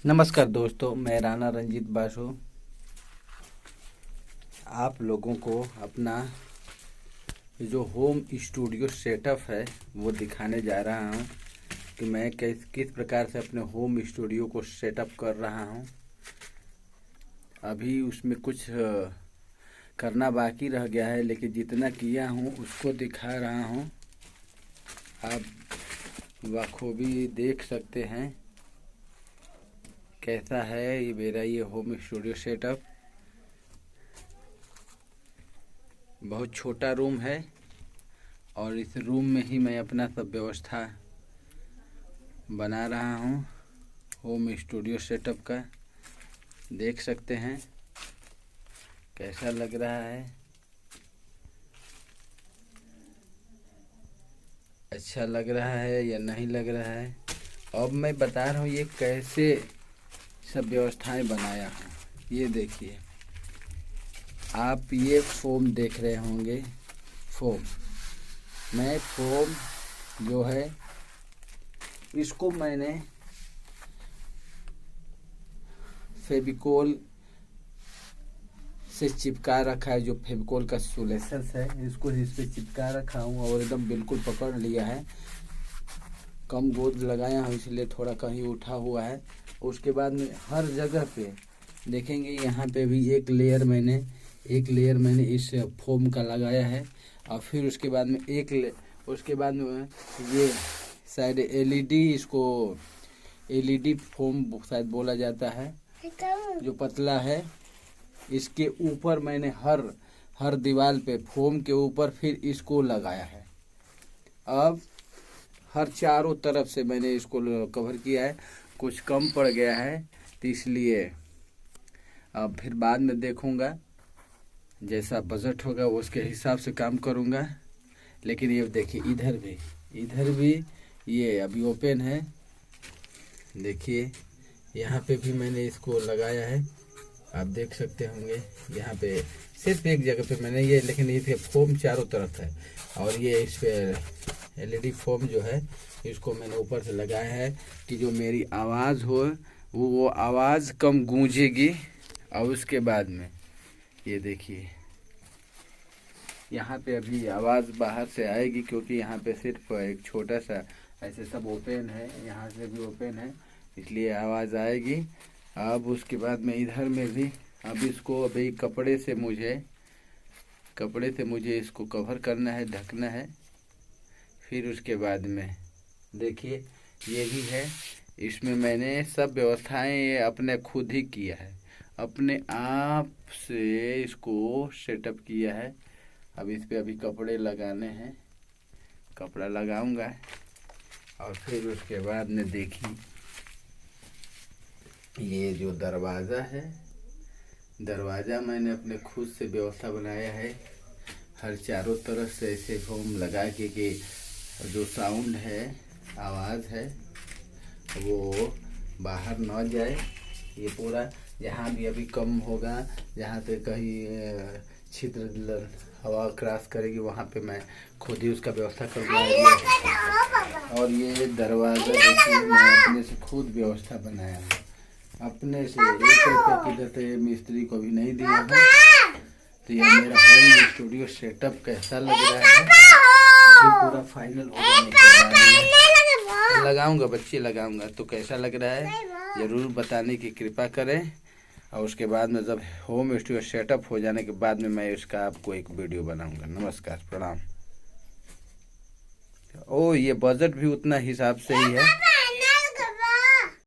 नमस्कार दोस्तों, मैं राणा रंजीत बासु आप लोगों को अपना जो होम स्टूडियो सेटअप है वो दिखाने जा रहा हूँ कि मैं किस प्रकार से अपने होम स्टूडियो को सेटअप कर रहा हूँ। अभी उसमें कुछ करना बाकी रह गया है, लेकिन जितना किया हूँ उसको दिखा रहा हूँ। आप बखूबी देख सकते हैं कैसा है ये मेरा होम स्टूडियो सेटअप। बहुत छोटा रूम है और इस रूम में ही मैं अपना सब व्यवस्था बना रहा हूँ होम स्टूडियो सेटअप का। देख सकते हैं कैसा लग रहा है, अच्छा लग रहा है या नहीं लग रहा है। अब मैं बता रहा हूँ ये कैसे सब व्यवस्थाएं बनाया हूँ। ये देखिए, आप ये फोम देख रहे होंगे। मैं फोम जो है इसको मैंने फेविकोल से चिपका रखा है। जो फेविकोल का सोल्यूशन है इसको इस पे चिपका रखा हूँ और एकदम बिल्कुल पकड़ लिया है। कम गोद लगाया हूँ इसलिए थोड़ा कहीं उठा हुआ है। उसके बाद में हर जगह पे देखेंगे, यहाँ पे भी एक लेयर मैंने इस फोम का लगाया है। और फिर उसके बाद में उसके बाद में ये शायद इसको एलईडी फोम शायद बोला जाता है, जो पतला है। इसके ऊपर मैंने हर दीवार पे फोम के ऊपर फिर इसको लगाया है। अब हर चारों तरफ से मैंने इसको कवर किया है। कुछ कम पड़ गया है तो इसलिए अब फिर बाद में देखूंगा, जैसा बजट होगा उसके हिसाब से काम करूंगा। लेकिन ये देखिए, इधर भी ये अभी ओपन है। देखिए यहाँ पे भी मैंने इसको लगाया है, आप देख सकते होंगे। यहाँ पे सिर्फ एक जगह पे मैंने लेकिन ये फोम चारों तरफ है। और ये इस पे एलईडी फोम जो है इसको मैंने ऊपर से लगाया है कि जो मेरी आवाज़ हो वो आवाज़ कम गूंजेगी। और उसके बाद में ये देखिए, यहाँ पे अभी आवाज़ बाहर से आएगी क्योंकि यहाँ पे सिर्फ एक छोटा सा ऐसे सब ओपन है, यहाँ से भी ओपन है, इसलिए आवाज़ आएगी। अब उसके बाद में इधर में भी अब इसको अभी कपड़े से मुझे इसको कवर करना है, ढकना है। फिर उसके बाद में देखिए ये भी है, इसमें मैंने सब व्यवस्थाएं अपने खुद ही किया है, अपने आप से इसको सेटअप किया है। अब इस पे अभी कपड़े लगाने हैं, कपड़ा लगाऊंगा। और फिर उसके बाद में देखिए ये जो दरवाज़ा है, दरवाज़ा मैंने अपने खुद से व्यवस्था बनाया है। हर चारों तरफ से ऐसे फोम लगा के कि जो साउंड है, आवाज़ है, वो बाहर न जाए। ये पूरा जहाँ भी अभी कम होगा, जहाँ पे कहीं छिद्र हवा क्रॉस करेगी वहाँ पे मैं खुद ही उसका व्यवस्था करूँगा। और ये दरवाज़ा देखिए मैं अपने से खुद व्यवस्था बनाया है, अपने से। 1 रुपये की दर मिस्त्री को भी नहीं दिया है। तो ये मेरा होम स्टूडियो सेटअप कैसा लग रहा है, अभी पूरा फाइनल हो जाने के बाद लगाऊंगा, बच्चे लगाऊंगा तो कैसा लग रहा है ज़रूर बताने की कृपा करें। और उसके बाद में जब होम स्टूडियो सेटअप हो जाने के बाद में मैं इसका आपको एक वीडियो बनाऊंगा। नमस्कार, प्रणाम। ये बजट भी उतना हिसाब से ही है।